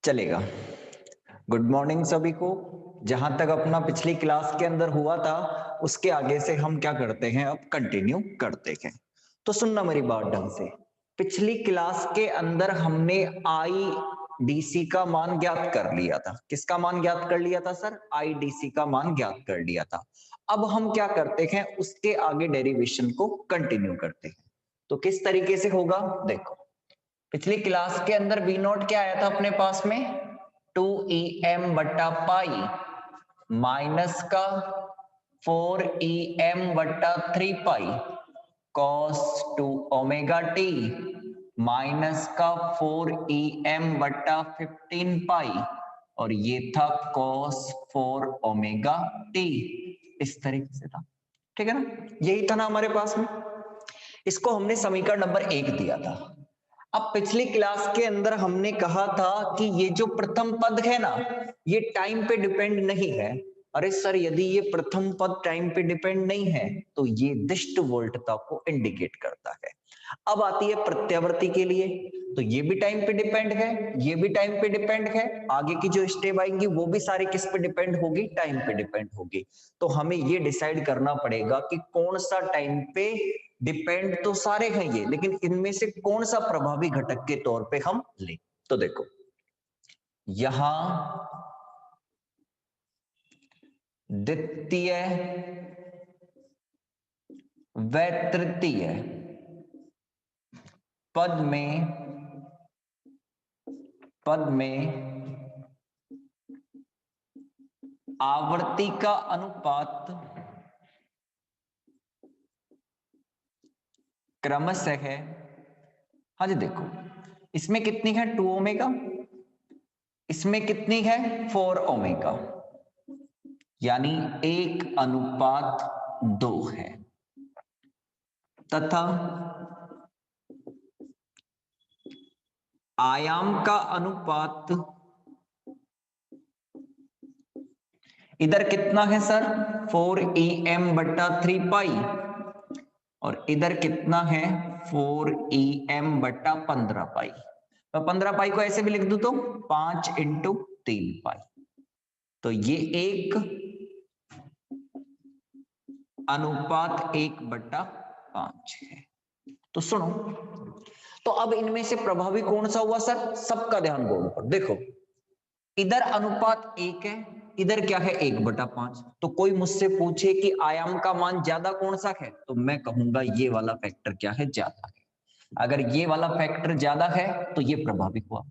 चलेगा। Good morning सभी को। जहां तक अपना पिछली क्लास के अंदर हुआ था उसके आगे से हम क्या करते हैं, अब कंटिन्यू करते हैं। तो सुनना मेरी बात ढंग से। पिछली क्लास के अंदर हमने आईडीसी का मान ज्ञात कर लिया था। किसका मान ज्ञात कर लिया था सर? आईडीसी का मान ज्ञात कर लिया था। अब हम क्या करते हैं, उसके आगे डेरिवेशन को कंटिन्यू करते हैं। तो किस तरीके से होगा देखो। पिछली क्लास के अंदर बी नोट क्या आया था अपने पास में? 2em बट्टा पाई माइनस का 4em बट्टा 3 pi cos 2 omega T minus का 4em बट्टा 15 पाई और ये था कॉस 4 ओमेगा टी। इस तरीके से था, ठीक है ना? यही था ना हमारे पास में। इसको हमने समीकरण नंबर 1 दिया था। अब पिछली क्लास के अंदर हमने कहा था कि ये जो प्रथम पद है ना, ये टाइम पे डिपेंड नहीं है। अरे सर, यदि ये प्रथम पद टाइम पे डिपेंड नहीं है तो ये दिष्ट वोल्टता को इंडिकेट करता है। अब आती है प्रत्यावर्ती के लिए, तो ये भी टाइम पे डिपेंड है, ये भी टाइम पे डिपेंड है। आगे की जो स्टेप आएंगी वो भी सारी किस पे डिपेंड होगी? टाइम पे डिपेंड होगी। तो हमें ये डिसाइड करना पड़ेगा कि कौन सा टाइम पे डिपेंड, तो सारे हैं ये, लेकिन इनमें से कौन सा प्रभावी घटक के तौर पे हम लें। तो देखो, यहां द्वितीय व तृतीय पद में आवर्ती का अनुपात क्रमशः है। हाँ जी, देखो इसमें कितनी है? 2 ओमेगा, इसमें कितनी है? 4 ओमेगा, यानी 1:2 है। तथा आयाम का अनुपात इधर कितना है सर? 4em बट्टा 3 पाई और इधर कितना है? 4em बट्टा 15 पाई। तो 15 पाई को ऐसे भी लिख दूं तो 5 इंटू 3 पाई। तो ये 1:1/5 है। तो सुनो, तो अब इनमें से प्रभावी कौन सा हुआ सर? सबका ध्यान बोर्ड पर देखो। इधर अनुपात 1 है, इधर क्या है? 1/5। तो कोई मुझसे पूछे कि आयाम का मान ज्यादा कौन सा है, तो मैं कहूंगा ये वाला फैक्टर क्या है? ज्यादा है। अगर ये वाला फैक्टर ज्यादा है तो ये प्रभावी हुआ।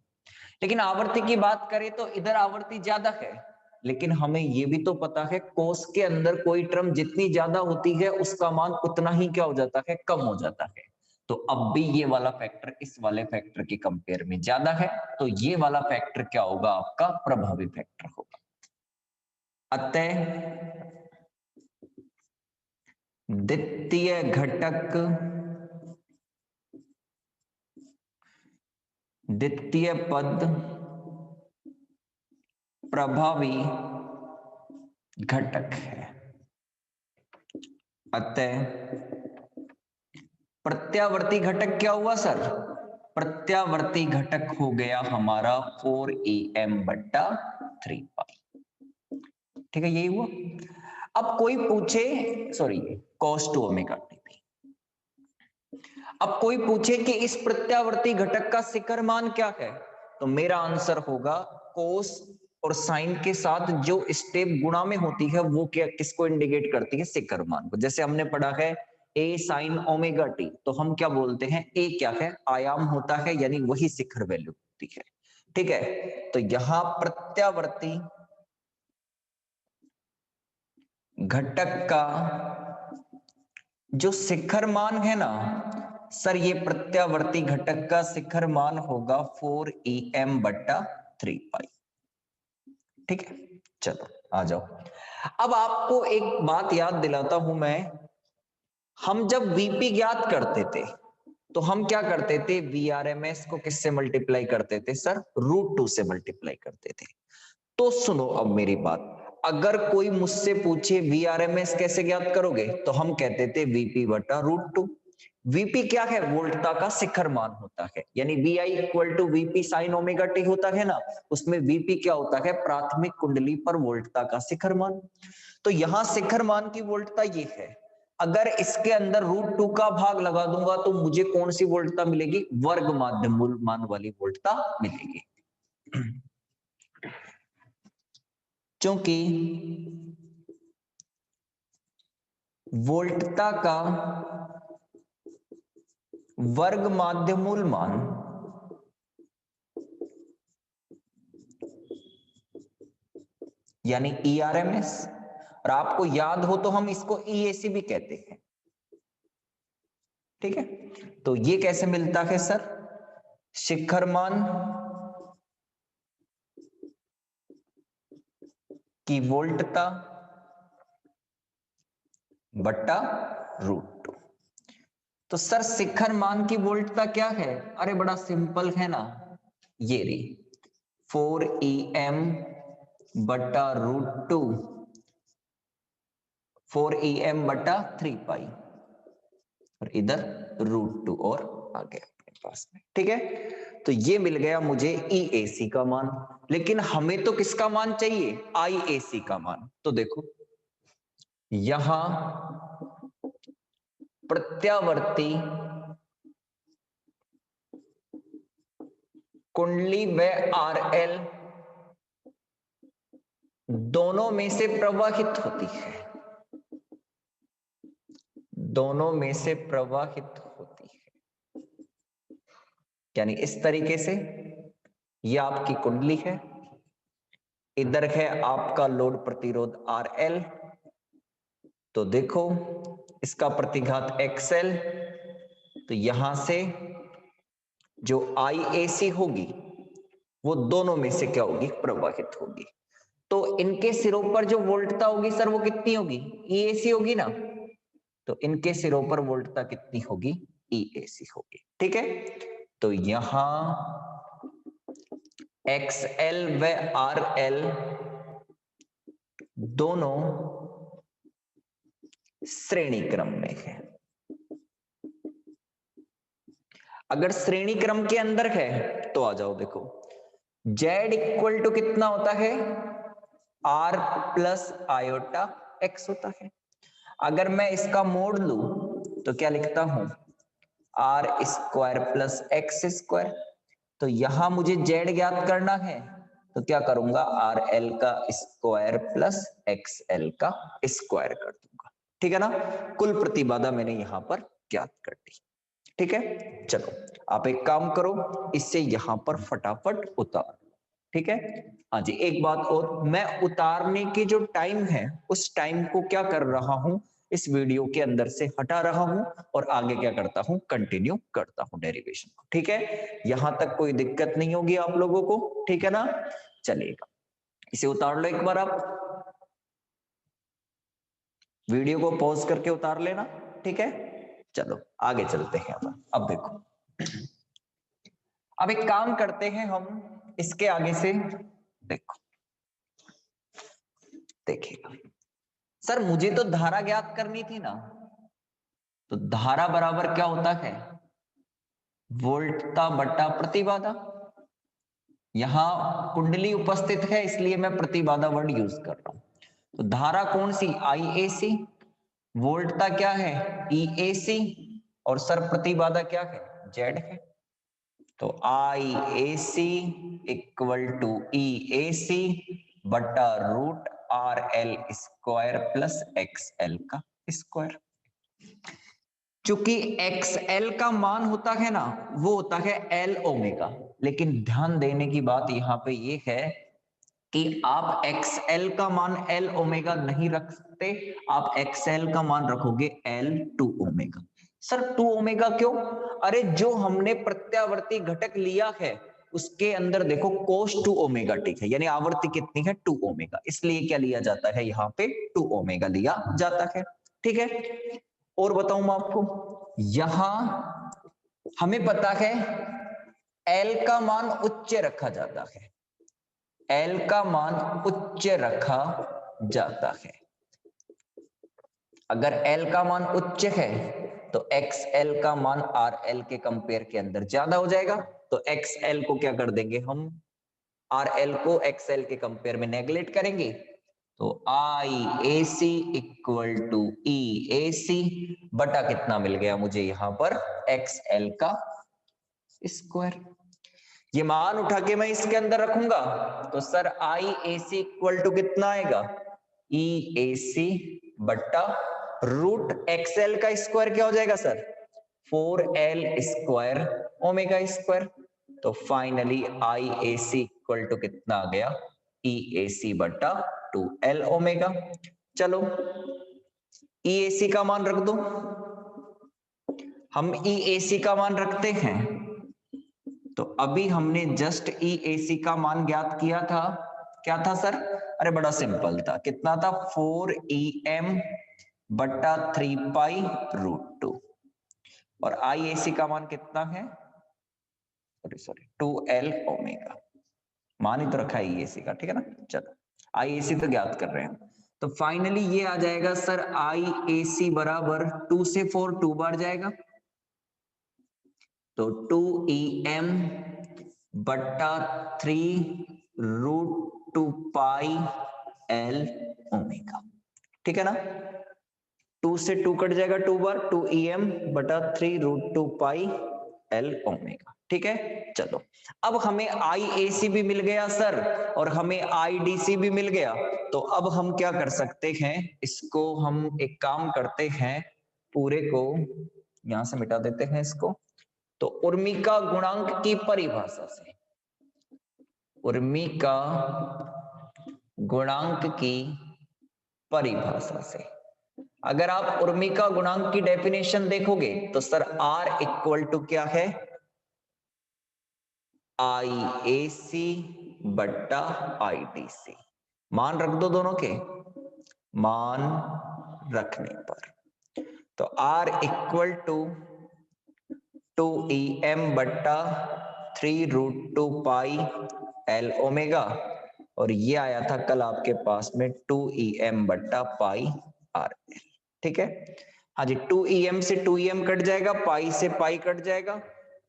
लेकिन आवर्ती की बात करें तो इधर आवर्ती ज्यादा है, लेकिन हमें ये भी तो पता है कोस के अंदर कोई टर्म जितनी ज्यादा होती है उसका मान उतना ही क्या हो जाता है? कम हो जाता है। तो अब भी ये वाला फैक्टर इस वाले फैक्टर के कंपेयर में ज्यादा है, तो ये वाला फैक्टर क्या होगा? आपका प्रभावी फैक्टर होगा। अतः द्वितीय पद प्रभावी घटक है। अतः प्रत्यावर्ती घटक क्या हुआ सर? प्रत्यावर्ती घटक हो गया हमारा 4em बट्टा 3 पाई। ठीक है, यही हुआ। अब कोई पूछे, सॉरी, cos 2 ओमेगा टी। अब कोई पूछे कि इस प्रत्यावर्ती घटक का शिखर मान क्या है, तो मेरा आंसर होगा कोस और साइन के साथ जो स्टेप गुणा में होती है वो क्या, किसको इंडिकेट करती है? शिखर मान को। जैसे हमने पढ़ा है a sin ओमेगा टी, तो हम क्या बोलते हैं? a क्या है? आयाम होता है, यानी वही शिखर वैल्यू होती है। ठीक है, तो यहां प्रत्यावर्ती घटक का जो शिखर मान है ना सर, ये प्रत्यावर्ती घटक का शिखर मान होगा 4em बट्टा 3 पाई। ठीक है, चलो आ जाओ। अब आपको एक बात याद दिलाता हूं मैं। हम जब वीपी ज्ञात करते थे तो हम क्या करते थे? वीआरएमएस को किससे मल्टीप्लाई करते थे सर? √2 से मल्टीप्लाई करते थे। तो सुनो अब मेरी बात, अगर कोई मुझसे पूछे वीआरएमएस कैसे ज्ञात करोगे, तो हम कहते थे वीपी बटा √2। वीपी क्या है? वोल्टता का शिखर मान होता है, यानी VI equal to VP sine omega t होता है ना, उसमें VP क्या होता है? प्राथमिक कुंडली पर वोल्टता का शिखर मान। तो यहां शिखर मान की वोल्टता ये है। अगर इसके अंदर √2 का भाग लगा दूंगा तो मुझे कौन सी वोल्टता मिलेगी? वर्ग माध्य मूल मान वाली वोल्टता मिलेगी। क्योंकि वोल्टता का वर्ग माध्य मूल मान यानी ERMS, और आपको याद हो तो हम इसको EAC भी कहते हैं, ठीक है। तो ये कैसे मिलता है सर? शिखर मान की वोल्टता बट्टा √2। तो सर शिखर मान की वोल्टता क्या है? अरे बड़ा सिंपल है ना, ये रही 4EM बट्टा √2, 4EM बट्टा 3 पाई, और इधर √2 और आ गया अपने पास में, ठीक है। तो ये मिल गया मुझे EAC का मान, लेकिन हमें तो किसका मान चाहिए? IAC का मान। तो देखो यहां प्रत्यावर्ती कुंडली व RL दोनों में से प्रवाहित होती है, दोनों में से प्रवाहित होती है, यानी इस तरीके से ये आपकी कुंडली है, इधर है आपका लोड प्रतिरोध RL, तो देखो इसका प्रतिघात XL, तो यहां से जो IAC होगी वो दोनों में से क्या होगी? प्रवाहित होगी। तो इनके सिरों पर जो वोल्टता होगी सर वो कितनी होगी? EAC होगी ना, तो इनके सिरों पर वोल्टता कितनी होगी? EAC होगी, ठीक है। तो यहां XL व RL दोनों श्रेणी क्रम में है। अगर श्रेणी क्रम के अंदर है तो आ जाओ, देखो Z इक्वल टू कितना होता है? R प्लस आयोटा X होता है। अगर मैं इसका मोड लूं तो क्या लिखता हूं? R square plus X square. तो यहां मुझे Z ज्ञात करना है, तो क्या करूंगा? RL का स्क्वायर प्लस XL का स्क्वायर कर दूंगा, ठीक है ना। कुल प्रतिबाधा मैंने यहां पर ज्ञात कर दी, ठीक है। चलो आप एक काम करो, इससे यहां पर फटाफट उतार, ठीक है। हाँ जी, एक बात और, मैं उतारने की जो टाइम है उस टाइम को क्या कर रहा हूं? इस वीडियो के अंदर से हटा रहा हूं और आगे क्या करता हूं? कंटिन्यू करता हूं डेरिवेशन को, ठीक है। यहां तक कोई दिक्कत नहीं होगी आप लोगों को, ठीक है ना। चलिएगा, इसे उतार लो एक बार, आप वीडियो को पॉज करके उतार लेना, ठीक है। चलो आगे चलते हैं। अब देखो, अब एक काम करते हैं हम, इसके आगे से देखो, देखिएगा सर मुझे तो धारा ज्ञात करनी थी ना, तो धारा बराबर क्या होता है? वोल्टता बटा प्रतिबाधा। यहां कुंडली उपस्थित है इसलिए मैं प्रतिबाधा वर्ड यूज कर रहा हूं। तो धारा कौन सी? IAC। वोल्टता क्या है? EAC। और सर प्रतिबाधा क्या है? Z है। तो IAC इक्वल टू EAC बटा √RL स्क्वायर प्लस XL का स्क्वायर। चूंकि XL का मान होता है ना, वो होता है L ओमेगा, लेकिन ध्यान देने की बात यहाँ पे ये है कि आप XL का मान L ओमेगा नहीं रख सकते, आप XL का मान रखोगे L2 ओमेगा। सर 2 ओमेगा क्यों? अरे जो हमने प्रत्यावर्ती घटक लिया है उसके अंदर देखो cos 2 ओमेगा टी है, यानी आवर्ती कितनी है? 2 ओमेगा, इसलिए क्या लिया जाता है? यहाँ पे 2 ओमेगा लिया जाता है, ठीक है। और बताऊं मैं आपको, यहां हमें पता है L का मान उच्च रखा जाता है, L का मान उच्च रखा जाता है। अगर L का मान उच्च है तो XL का मान RL के कंपेयर के अंदर ज्यादा हो जाएगा, तो XL को क्या कर देंगे हम, RL को XL के कंपेयर में नेगलेक्ट करेंगे, तो IAC इक्वल टू EAC बटा कितना मिल गया मुझे यहाँ पर XL का स्क्वायर। ये मान उठा के मैं इसके अंदर रखूंगा तो सर IAC इक्वल टू कितना आएगा, EAC बट्टा रूट XL का स्क्वायर क्या हो जाएगा sir, 4L square omega square. तो फाइनली IAC इक्वल टू कितना आ गया, EAC बट्टा 2L ओमेगा। चलो EAC का मान रख दो, हम EAC का मान रखते हैं। तो अभी हमने जस्ट EAC का मान ज्ञात किया था, क्या था सर, अरे बड़ा सिंपल था, कितना था 4EM बट्टा 3 पाई रूट 2, और IAC का मान कितना है, सॉरी 2L ओमेगा, मान ही तो रखा है EAC का, ठीक है ना। चलो IAC तो ज्ञात कर रहे हैं, तो फाइनली ये आ जाएगा सर IAC बराबर 2 से 4 2 बार जाएगा, तो 2EM बट्टा 3 रूट 2 पाई L ओमेगा, ठीक है ना। 2 से 2 कट जाएगा 2 बार, 2EM बटा 3 रूट 2 पाई L ओमेगा, ठीक है। चलो अब हमें IAC भी मिल गया सर और हमें IDC भी मिल गया, तो अब हम क्या कर सकते हैं, इसको हम एक काम करते हैं, पूरे को यहां से मिटा देते हैं इसको। तो उर्मिका गुणांक की परिभाषा से, उर्मिका गुणांक की परिभाषा से अगर आप उर्मिका गुणांक की डेफिनेशन देखोगे तो सर R इक्वल टू क्या है, IAC बट्टा IDC। मान रख दो दोनों के, मान रखने पर तो R इक्वल टू 2EM बट्टा 3 रूट 2 पाई L ओमेगा, और ये आया था कल आपके पास में 2EM बट्टा पाई RL, ठीक है। हाँ जी, 2EM से 2EM कट जाएगा, पाई से पाई कट जाएगा,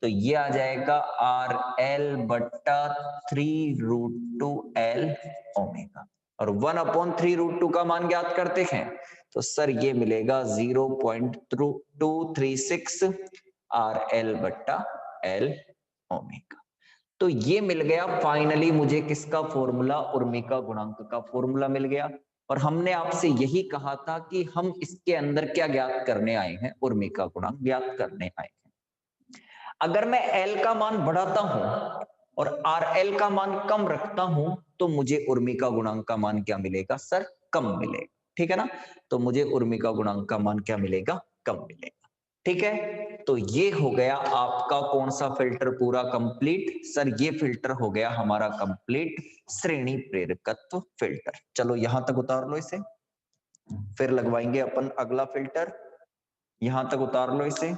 तो ये आ जाएगा RL बट्टा 3 रूट 2 L ओमेगा, और 1/3 रूट 2 का मान ज्ञात करते हैं, तो सर ये मिलेगा 0.236 RL बट्टा L ओमेगा। तो ये मिल गया फाइनली मुझे किसका फॉर्मूला, उर्मिका गुणांक का फॉर्मूला मिल गया। और हमने आपसे यही कहा था कि हम इसके अंदर क्या ज्ञात करने आए हैं, उर्मिका गुणांक ज्ञात करने आए हैं। अगर मैं L का मान बढ़ाता हूं और RL का मान कम रखता हूं तो मुझे उर्मिका गुणांक का मान क्या मिलेगा सर, कम मिलेगा, ठीक है ना। तो मुझे उर्मिका गुणांक का मान क्या मिलेगा, कम मिलेगा, ठीक है। तो ये हो गया आपका कौन सा फिल्टर पूरा कंप्लीट, सर ये फिल्टर हो गया हमारा कंप्लीट श्रेणी प्रेरकत्व फिल्टर। चलो यहां तक उतार लो इसे, फिर लगवाएंगे अपन अगला फिल्टर, यहां तक उतार लो इसे।